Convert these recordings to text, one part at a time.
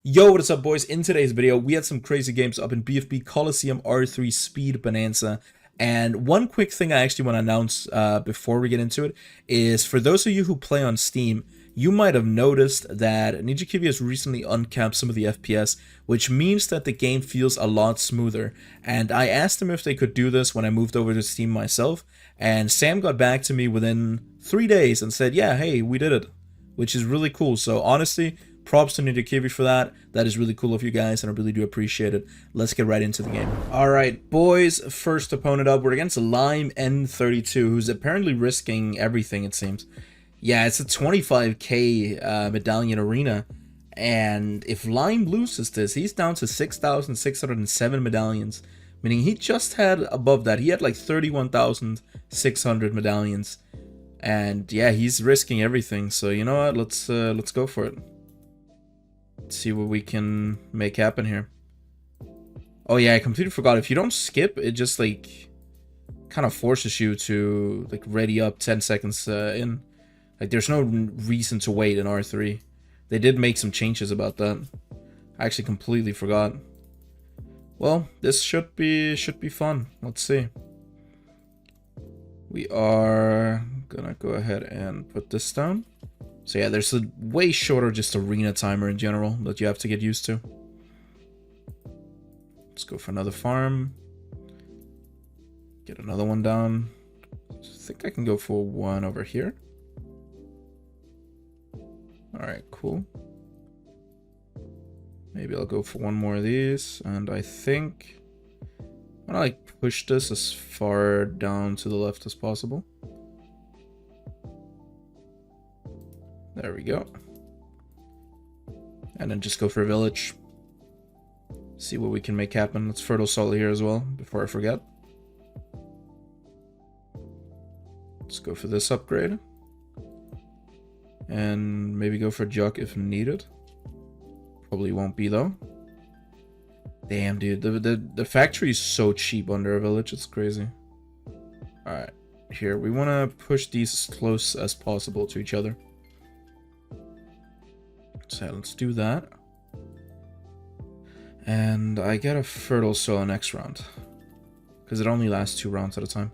Yo, what is up, boys? In today's video, we had some crazy games up in BFB Coliseum R3 Speed Bonanza. And one quick thing I actually want to announce before we get into it is for those of you who play on Steam, you might have noticed that Chuki has recently uncapped some of the FPS, which means that the game feels a lot smoother. And I asked them if they could do this when I moved over to Steam myself, and Sam got back to me within 3 days and said, yeah, hey, we did it, which is really cool. So honestly, props to Chuki for that. That is really cool of you guys, and I really do appreciate it. Let's get right into the game. Alright, boys, first opponent up. We're against Lime N32, who's apparently risking everything, it seems. Yeah, it's a 25k medallion arena, and if Lime loses this, he's down to 6,607 medallions, meaning he just had above that. He had like 31,600 medallions, and yeah, he's risking everything. So you know what? Let's go for it. See what we can make happen here. Oh yeah, I completely forgot. If you don't skip, it just like kind of forces you to like ready up 10 seconds in. Like there's no reason to wait in R3. They did make some changes about that. I actually completely forgot. Well, this should be fun. Let's see. We are gonna go ahead and put this down. So yeah, there's a way shorter just arena timer in general that you have to get used to. Let's go for another farm. Get another one down. I think I can go for one over here. Alright, cool. Maybe I'll go for one more of these. And I think I'm gonna like push this as far down to the left as possible. There we go. And then just go for a village. See what we can make happen. Let's fertile soil here as well, before I forget. Let's go for this upgrade. And maybe go for Juck if needed. Probably won't be though. Damn, dude. The factory is so cheap under a village. It's crazy. Alright. Here, we want to push these as close as possible to each other. So let's do that. And I get a fertile soil next round, because it only lasts 2 rounds at a time.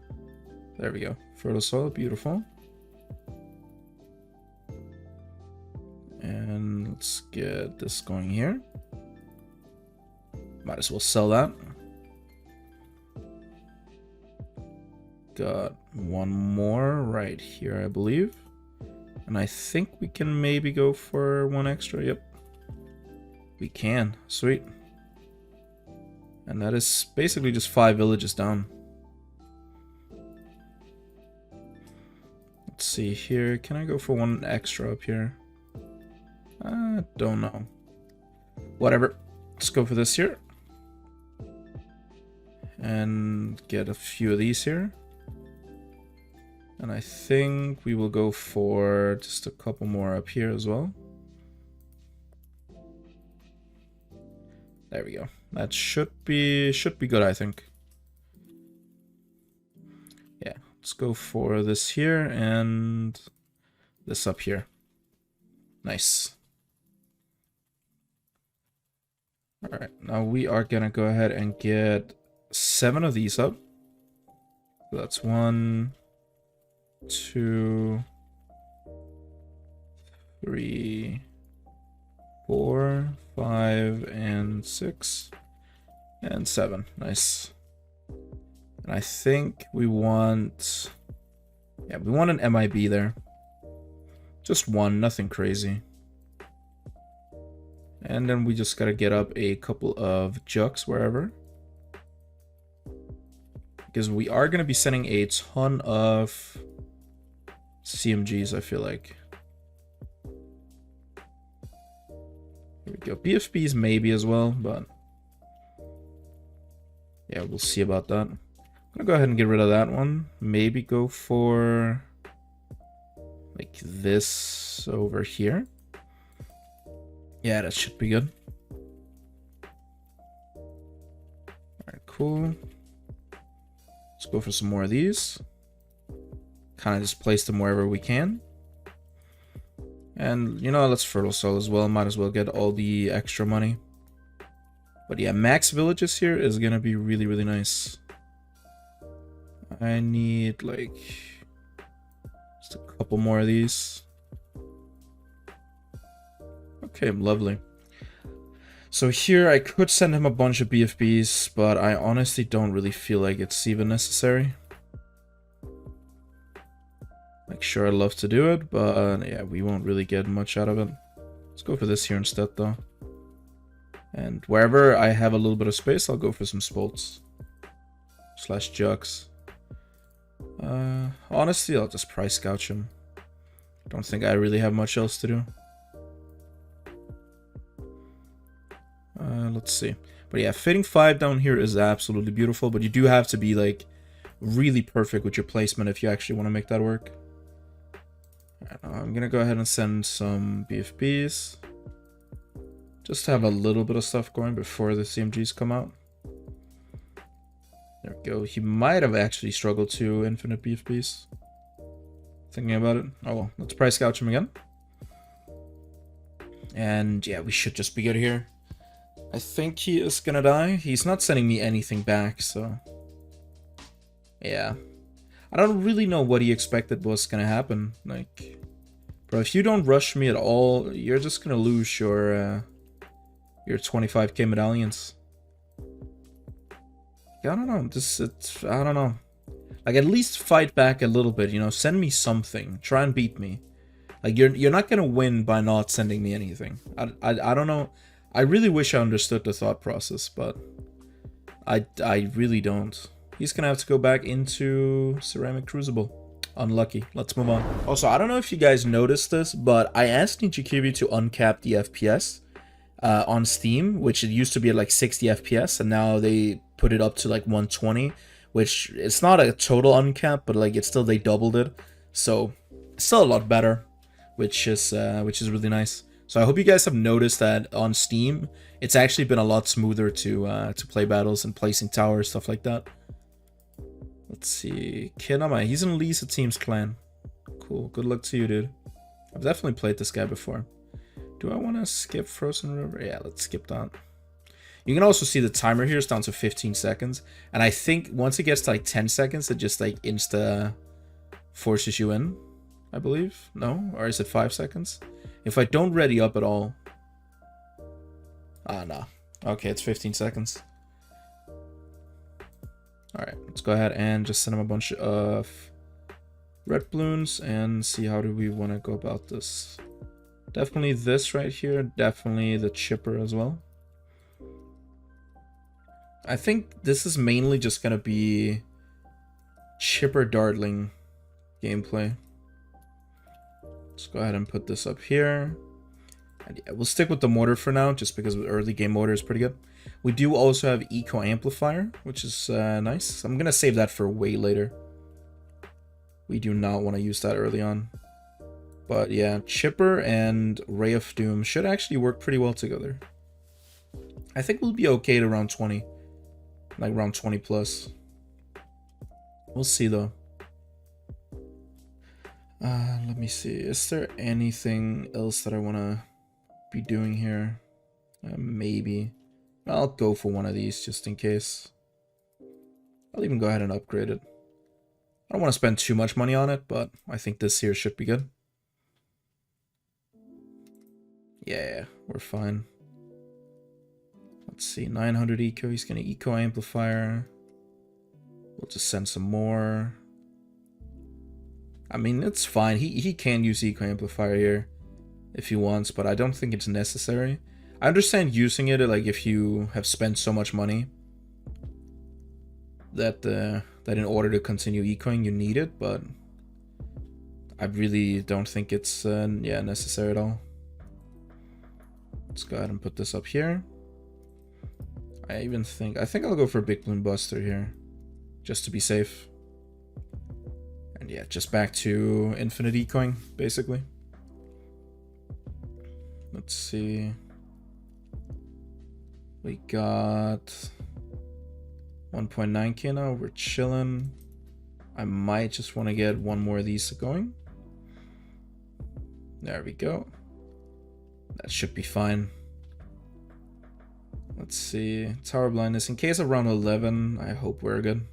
There we go. Fertile soil, beautiful. And let's get this going here. Might as well sell that. Got one more right here, I believe. And I think we can maybe go for one extra. Yep. We can. Sweet. And that is basically just 5 villages down. Let's see here. Can I go for one extra up here? I don't know. Whatever. Let's go for this here. And get a few of these here. And I think we will go for just a couple more up here as well. There we go. That should be good, I think. Yeah, let's go for this here and this up here. Nice. All right, now we are gonna go ahead and get 7 of these up. So that's 1, 2, 3, 4, 5, and 6, and 7. Nice. And I think we want, yeah, we want an MIB there. Just one, nothing crazy. And then we just gotta get up a couple of Jucks wherever, because we are gonna be sending a ton of CMGs, I feel like. Here we go. BFBs maybe as well, but yeah, we'll see about that. I'm gonna go ahead and get rid of that one. Maybe go for like this over here. Yeah, that should be good. Alright, cool. Let's go for some more of these. Kind of just place them wherever we can. And, you know, let's Fertile Soul as well. Might as well get all the extra money. But yeah, max villages here is gonna be really, really nice. I need, like, just a couple more of these. Okay, lovely. So here I could send him a bunch of BFBs, but I honestly don't really feel like it's even necessary. Like, sure, I'd love to do it, but yeah, we won't really get much out of it. Let's go for this here instead, though. And wherever I have a little bit of space, I'll go for some Spolts. Slash Jugs. Honestly, I'll just price gouge him. I don't think I really have much else to do. Let's see. But yeah, fitting 5 down here is absolutely beautiful, but you do have to be, like, really perfect with your placement if you actually want to make that work. I'm gonna go ahead and send some BFBs. Just to have a little bit of stuff going before the CMGs come out. There we go. He might have actually struggled to infinite BFBs. Thinking about it. Oh well, let's price gouge him again. And yeah, we should just be good here. I think he is gonna die. He's not sending me anything back, so... yeah. I don't really know what he expected was gonna happen. Like... bro, if you don't rush me at all, you're just gonna lose your 25k medallions. Yeah, I don't know. I don't know. Like, at least fight back a little bit, you know? Send me something. Try and beat me. Like, you're not gonna win by not sending me anything. I don't know. I really wish I understood the thought process, but I really don't. He's gonna have to go back into Ceramic Crucible. Unlucky. Let's move on. Also, I don't know if you guys noticed this, but I asked Chuki to uncap the FPS on Steam, which it used to be at like 60 FPS, and now they put it up to like 120, which it's not a total uncap, but like it's still, they doubled it, so it's still a lot better, which is really nice. So I hope you guys have noticed that on Steam, it's actually been a lot smoother to play battles and placing towers, stuff like that. Let's see, Kinama, he's in Lisa Team's clan. Cool, good luck to you, dude. I've definitely played this guy before. Do I want to skip Frozen River? Yeah, let's skip that. You can also see the timer here is down to 15 seconds. And I think once it gets to like 10 seconds, it just like insta forces you in, I believe. No? Or is it 5 seconds? If I don't ready up at all... ah, no. Okay, it's 15 seconds. Alright, let's go ahead and just send him a bunch of red balloons and see how do we want to go about this. Definitely this right here, definitely the chipper as well. I think this is mainly just going to be chipper dartling gameplay. Let's go ahead and put this up here. And yeah, we'll stick with the mortar for now, just because early game mortar is pretty good. We do also have Eco Amplifier, which is nice. I'm going to save that for way later. We do not want to use that early on. But yeah, Chipper and Ray of Doom should actually work pretty well together. I think we'll be okay to round 20. Like round 20 plus. We'll see though. Let me see. Is there anything else that I want to be doing here? Maybe. I'll go for one of these just in case. I'll even go ahead and upgrade it. I don't want to spend too much money on it, but I think this here should be good. Yeah, we're fine. Let's see, 900 eco. He's going to eco amplifier. We'll just send some more. I mean, it's fine. He can use eco amplifier here if he wants, but I don't think it's necessary. I understand using it like if you have spent so much money that that in order to continue ecoing you need it, but I really don't think it's yeah, necessary at all. Let's go ahead and put this up here. I think I'll go for a big balloon buster here, just to be safe. And yeah, just back to infinite ecoing, basically. Let's see. We got 1.9k now, we're chilling. I might just want to get one more of these going. There we go. That should be fine. Let's see. Tower blindness. In case of round 11, I hope we're good.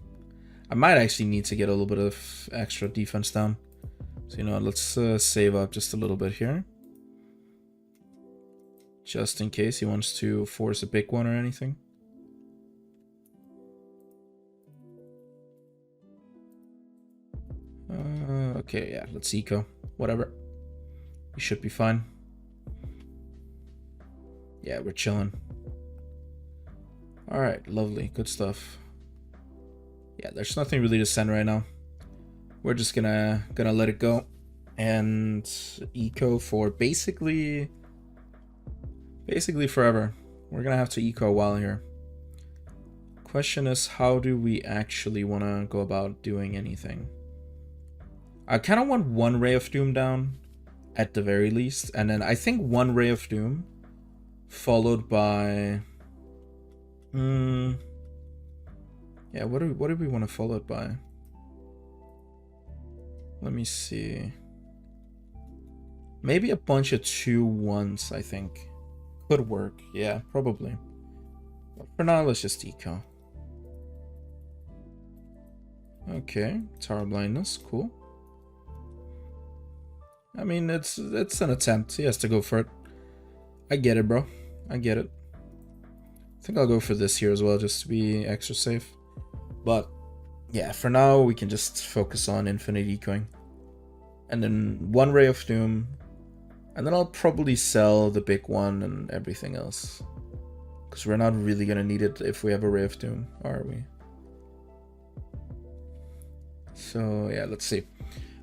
I might actually need to get a little bit of extra defense down. So, you know, let's save up just a little bit here. Just in case he wants to force a big one or anything. Okay, yeah, let's eco. Whatever. We should be fine. Yeah, we're chilling. Alright, lovely. Good stuff. Yeah, there's nothing really to send right now. We're just gonna let it go. And eco for basically forever. We're gonna have to eco a while here. Question is, how do we actually want to go about doing anything? I kind of want one Ray of Doom down at the very least, and then I think one Ray of Doom followed by yeah, what do we want to follow it by? Let me see. Maybe a bunch of 2-1s, I think. Could work. Yeah, probably. But for now, let's just eco. Okay, tower blindness, cool. I mean, it's an attempt. He has to go for it. I get it, bro. I get it. I think I'll go for this here as well, just to be extra safe. But yeah, for now we can just focus on infinite ecoing. And then one Ray of Doom. And then I'll probably sell the big one and everything else. Because we're not really going to need it if we have a Ray of Doom, are we? So yeah, let's see.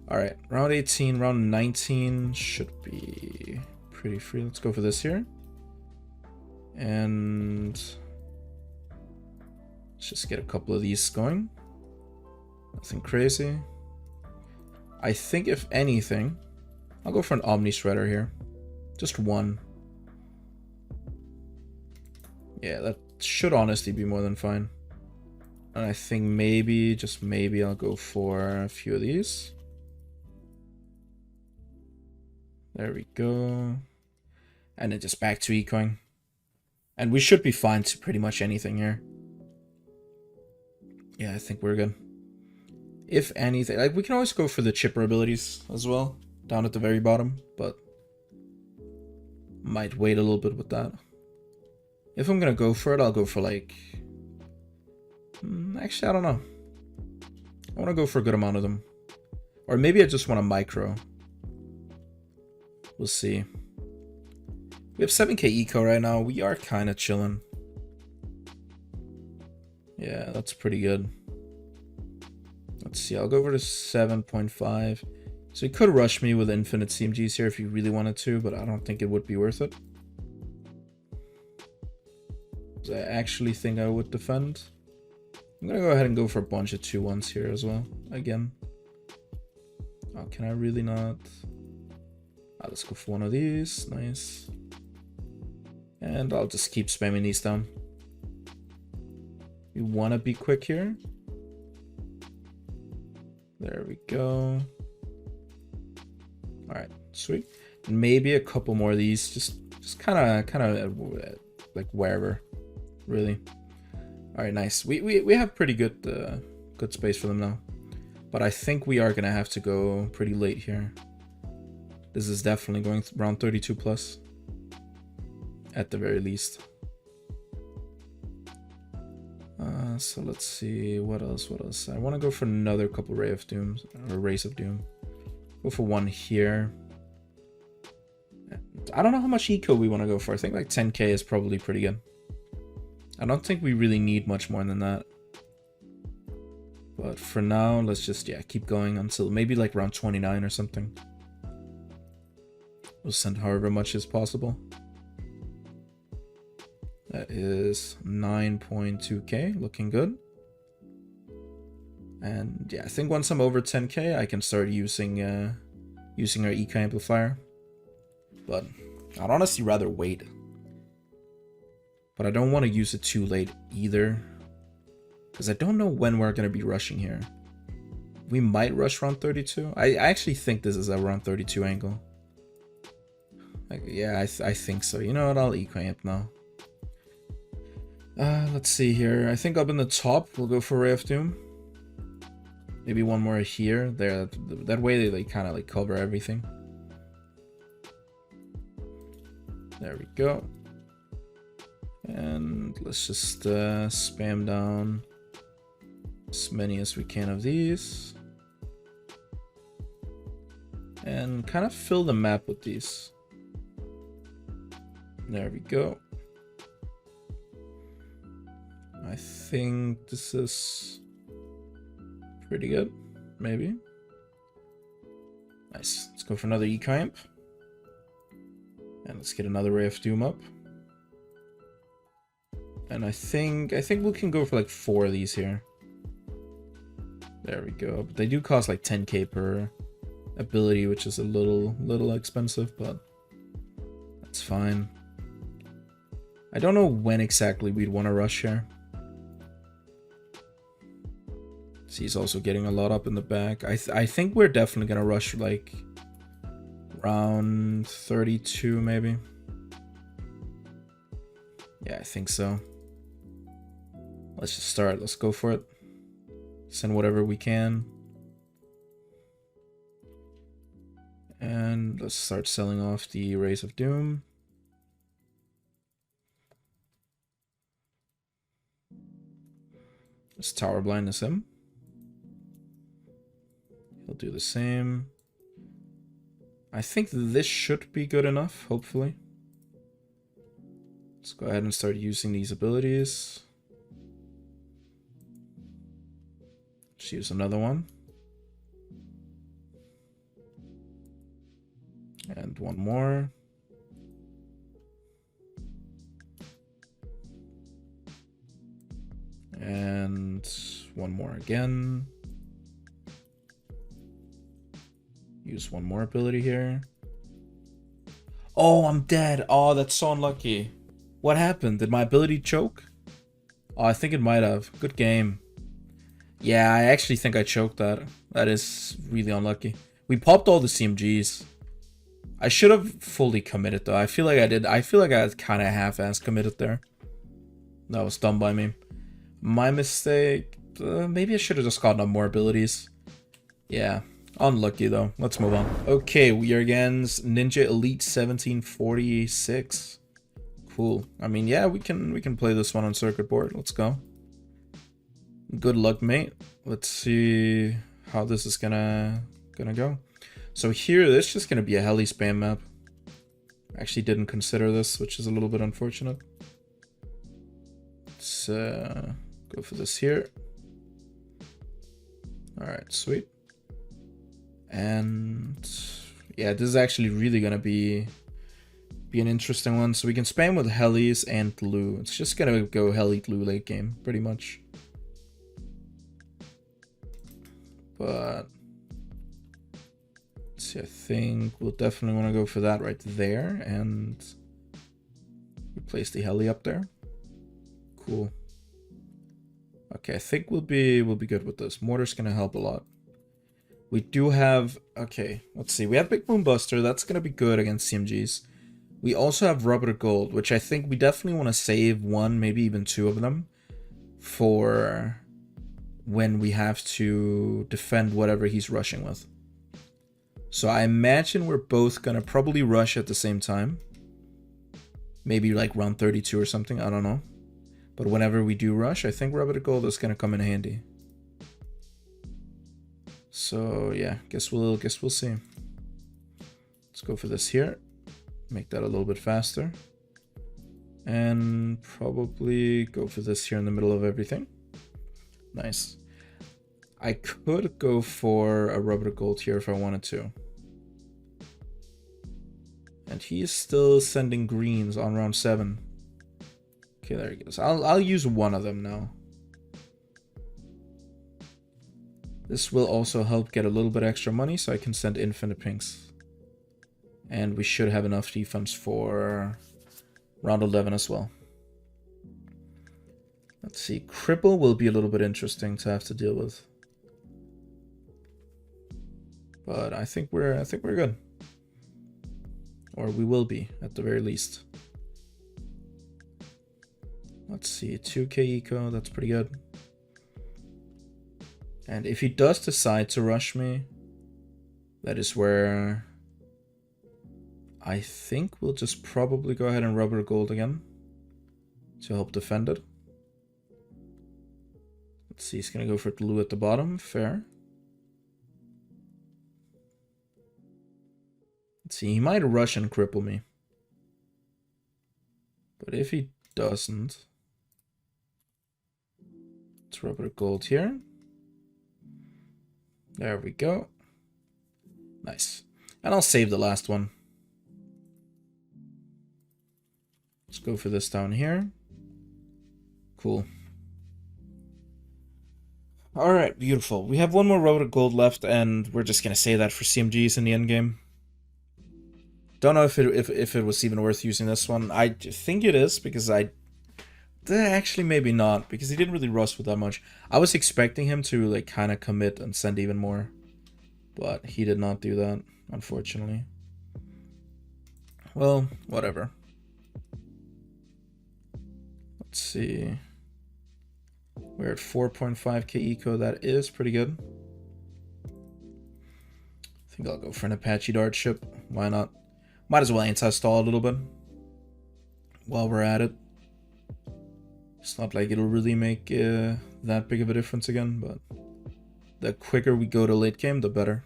Alright, round 18, round 19 should be pretty free. Let's go for this here. And let's just get a couple of these going. Nothing crazy. I think if anything, I'll go for an Omni Shredder here. Just one. Yeah, that should honestly be more than fine. And I think maybe, just maybe, I'll go for a few of these. There we go. And then just back to ecoing. And we should be fine to pretty much anything here. Yeah, I think we're good. If anything, like, we can always go for the chipper abilities as well, down at the very bottom, but might wait a little bit with that. If I'm gonna go for it, I'll go for like, actually, I don't know. I want to go for a good amount of them. Or maybe I just want a micro. We'll see. We have 7k eco right now. We are kind of chilling. Yeah, that's pretty good. Let's see. I'll go over to 7.5. So he could rush me with infinite CMGs here if he really wanted to, but I don't think it would be worth it. I actually think I would defend. I'm gonna go ahead and go for a bunch of 2-1s here as well. Again. Oh, can I really not? Let's go for one of these. Nice. And I'll just keep spamming these down. We want to be quick here. There we go. Alright, sweet. And maybe a couple more of these. Just kind of like wherever. Really. Alright, nice. We have pretty good good space for them now. But I think we are gonna have to go pretty late here. This is definitely going around 32 plus. At the very least. So let's see, what else? I want to go for another couple Ray of Dooms, or Rays of Doom. Go for one here. I don't know how much eco we want to go for. I think like 10k is probably pretty good. I don't think we really need much more than that. But for now, let's just, yeah, keep going until maybe like around 29 or something. We'll send however much as possible. That is 9.2k, looking good. And yeah, I think once I'm over 10k, I can start using our eco amplifier. But I'd honestly rather wait. But I don't want to use it too late either, because I don't know when we're going to be rushing here. We might rush round 32. I actually think this is a round 32 angle. Like, yeah, I think so. You know what? I'll eco-amp now. Let's see here. I think up in the top, we'll go for Ray of Doom. Maybe one more here. There. That way they kind of like cover everything. There we go. And let's just spam down as many as we can of these. And kind of fill the map with these. There we go. I think this is pretty good, maybe. Nice. Let's go for another eco-amp. And let's get another Ray of Doom up. And I think we can go for like 4 of these here. There we go. But they do cost like 10k per ability, which is a little expensive, but that's fine. I don't know when exactly we'd want to rush here. See, he's also getting a lot up in the back. I think we're definitely gonna rush like around 32 maybe. Yeah, I think so. Let's just start. Let's go for it. Send whatever we can. And let's start selling off the Rays of Doom. Let's tower blindness him. He'll do the same. I think this should be good enough, hopefully. Let's go ahead and start using these abilities. Let's use another one. And one more. And one more again. Use one more ability here. Oh, I'm dead. Oh, that's so unlucky. What happened? Did my ability choke? Oh, I think it might have. Good game. Yeah, I actually think I choked that. That is really unlucky. We popped all the CMGs. I should have fully committed though. I feel like I did. I feel like I kind of half-ass committed there. That was dumb by me. My mistake. Maybe I should have just gotten up more abilities. Yeah. Unlucky though. Let's move on. Okay, we are against Ninja Elite 1746. Cool. I mean, yeah, we can play this one on circuit board. Let's go. Good luck, mate. Let's see how this is gonna go. So here, this is just gonna be a Heli spam map. Actually didn't consider this, which is a little bit unfortunate. Let's go for this here. Alright, sweet. And yeah, this is actually really gonna be an interesting one. So we can spam with Helis and Lu. It's just gonna go Heli Lu late game, pretty much. But let's see, I think we'll definitely want to go for that right there and replace the Heli up there. Cool. Okay, I think we'll be good with this. Mortar's gonna help a lot. We do have, okay, let's see. We have Big Boom Buster. That's gonna be good against CMGs. We also have Rubber Gold, which I think we definitely want to save one, maybe even 2 of them for when we have to defend whatever he's rushing with. So I imagine we're both gonna probably rush at the same time. Maybe like round 32 or something, I don't know. But whenever we do rush, I think Rubber Gold is gonna come in handy. So yeah, guess we'll see. Let's go for this here. Make that a little bit faster. And probably go for this here in the middle of everything. Nice. I could go for a Rubber Gold here if I wanted to. And he is still sending greens on round 7. Okay, there he goes. I'll use one of them now. This will also help get a little bit extra money so I can send infinite pinks. And we should have enough defense for round 11 as well. Let's see. Cripple will be a little bit interesting to have to deal with. But I think we're good. Or we will be, at the very least. Let's see, 2k eco, that's pretty good. And if he does decide to rush me, that is where I think we'll just probably go ahead and rubber gold again to help defend it. Let's see, he's gonna go for glue at the bottom, fair. Let's see, he might rush and cripple me. But if he doesn't, let's rubber gold here. There we go. Nice. And I'll save the last one. Let's go for this down here. Cool. Alright, beautiful. We have one more road of gold left, and we're just gonna say that for CMGs in the endgame. Don't know if it was even worth using this one. I think it is, because actually maybe not, because he didn't really rush with that much. I was expecting him to like kind of commit and send even more, but he did not do that, unfortunately. Well, whatever. Let's see. We're at 4.5k eco. That is pretty good. I think I'll go for an Apache Dart ship. Why not? Might as well anti-stall a little bit while we're at it. It's not like it'll really make that big of a difference again, but the quicker we go to late game, the better.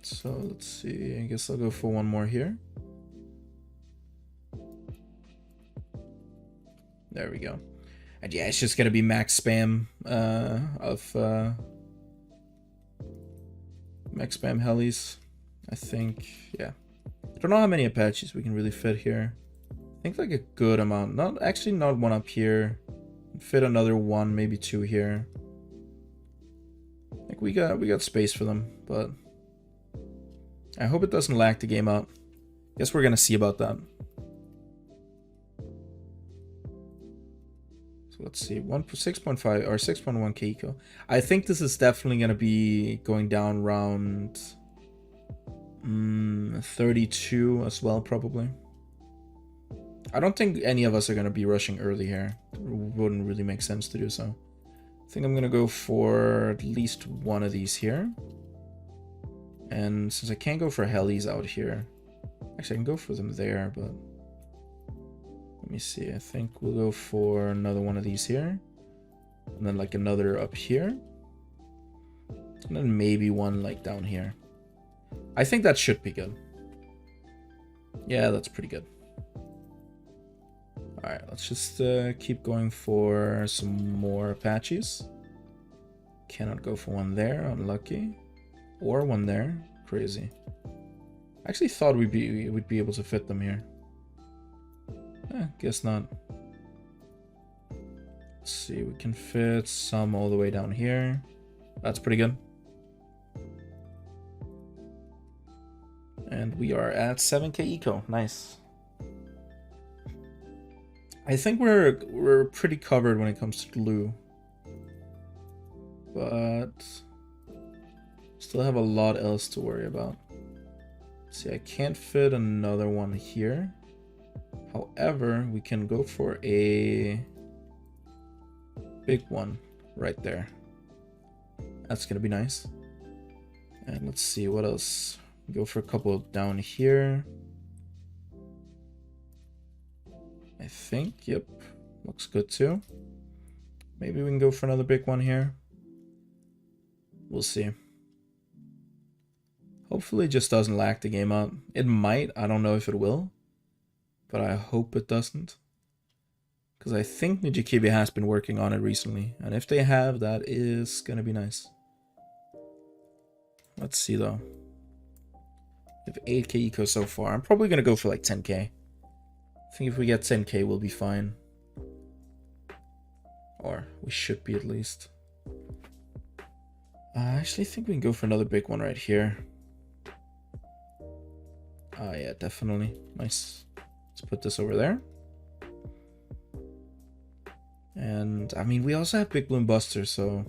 So let's see, I guess I'll go for one more here. There we go. And yeah, it's just gonna be max spam max spam helis, I think. Yeah, I don't know how many Apaches we can really fit here. I think like a good amount. Not one up here. Fit another one, maybe two here. I think we got space for them, but I hope it doesn't lag the game out. Guess we're gonna see about that. So let's see, 6.5 or 6.1k eco. I think this is definitely gonna be going down round 32 as well, probably. I don't think any of us are gonna be rushing early here. It wouldn't really make sense to do so. I think I'm gonna go for at least one of these here. And since I can't go for helis out here, actually I can go for them there, but let me see. I think we'll go for another one of these here, and then like another up here, and then maybe one like down here. I think that should be good. Yeah, that's pretty good. Alright, let's just keep going for some more Apaches. Cannot go for one there, unlucky. Or one there, crazy. I actually thought we'd be able to fit them here. Guess not. Let's see, we can fit some all the way down here. That's pretty good. And we are at 7k eco, nice. I think we're pretty covered when it comes to glue, but still have a lot else to worry about. See, I can't fit another one here. However, we can go for a big one right there. That's gonna be nice. And let's see what else. Go for a couple down here. I think, yep, looks good too. Maybe we can go for another big one here. We'll see. Hopefully it just doesn't lag the game out. It might, I don't know if it will, but I hope it doesn't. Because I think Chuki has been working on it recently, and if they have, that is gonna be nice. Let's see though. We have 8k eco so far. I'm probably gonna go for like 10k. I think if we get 10k, we'll be fine. Or we should be at least. I actually think we can go for another big one right here. Yeah, definitely. Nice. Let's put this over there. And I mean, we also have big balloon busters, so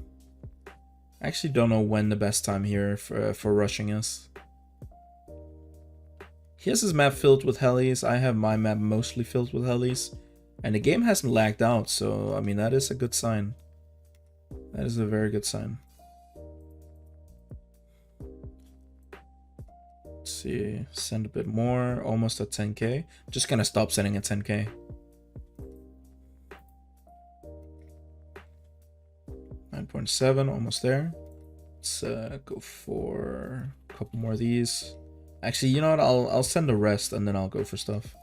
I actually don't know when the best time here for rushing is. He has his map filled with helis. I have my map mostly filled with helis. And the game hasn't lagged out, so I mean that is a good sign. That is a very good sign. Let's see, send a bit more, almost at 10k. I'm just gonna stop sending at 10k. .7, almost there. Let's go for a couple more of these. Actually, you know what? I'll send the rest and then I'll go for stuff.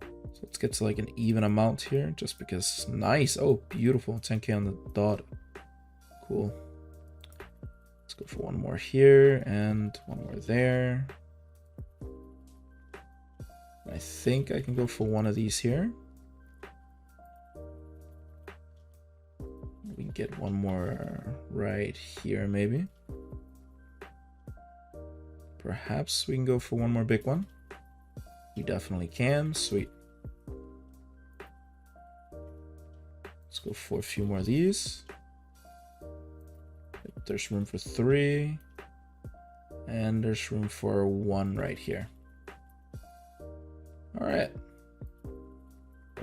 So let's get to like an even amount here, just because. Nice. Oh, beautiful. 10k on the dot. Cool. Let's go for one more here and one more there. I think I can go for one of these here. We can get one more right here, maybe. Perhaps we can go for one more big one. We definitely can. Sweet. Let's go for a few more of these. There's room for 3. And there's room for 1 right here. Alright.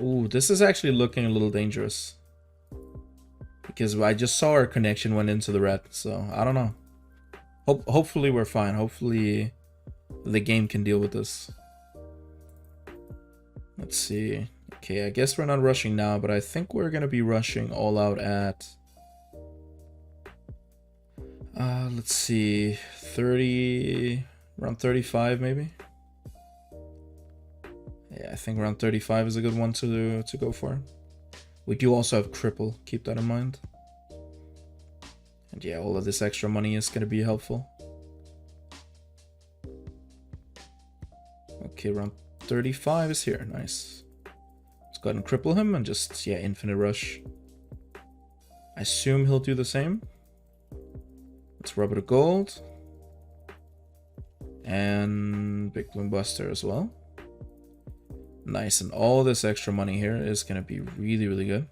Ooh, this is actually looking a little dangerous. Because I just saw our connection went into the red, so I don't know. Hopefully we're fine. Hopefully the game can deal with this. Let's see. Okay, I guess we're not rushing now, but I think we're gonna be rushing all out at... let's see, 30, around 35 maybe. Yeah, I think around 35 is a good one to go for. We do also have cripple, keep that in mind. And yeah, all of this extra money is going to be helpful. Okay, around 35 is here, nice. Let's go ahead and cripple him and just, yeah, infinite rush. I assume he'll do the same. Let's rub it a gold. And big Bloon Buster as well. Nice, and all this extra money here is going to be really, really good.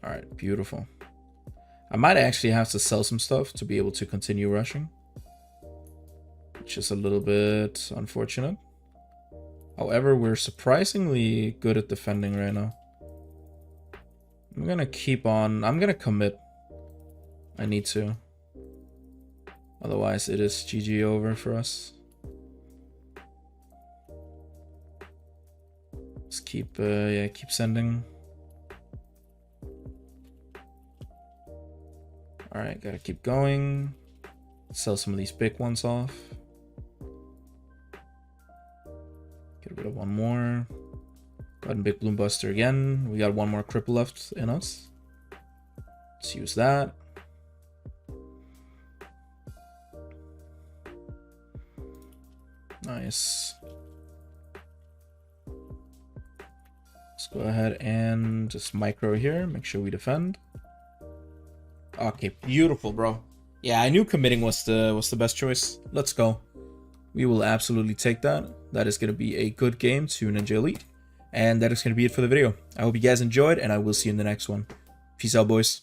Alright, beautiful. I might actually have to sell some stuff to be able to continue rushing. Which is a little bit unfortunate. However, we're surprisingly good at defending right now. I'm going to keep on. I'm going to commit. I need to. Otherwise, it is GG over for us. Let's keep, yeah, keep sending. Alright, gotta keep going. Sell some of these big ones off. Get rid of one more. Go ahead and big Bloon Buster again. We got one more cripple left in us. Let's use that. Nice. Let's go ahead and just micro here. Make sure we defend. Okay, beautiful, bro. Yeah, I knew committing was the best choice. Let's go. We will absolutely take that. That is going to be a good game to Ninja Elite. And that is going to be it for the video. I hope you guys enjoyed, and I will see you in the next one. Peace out, boys.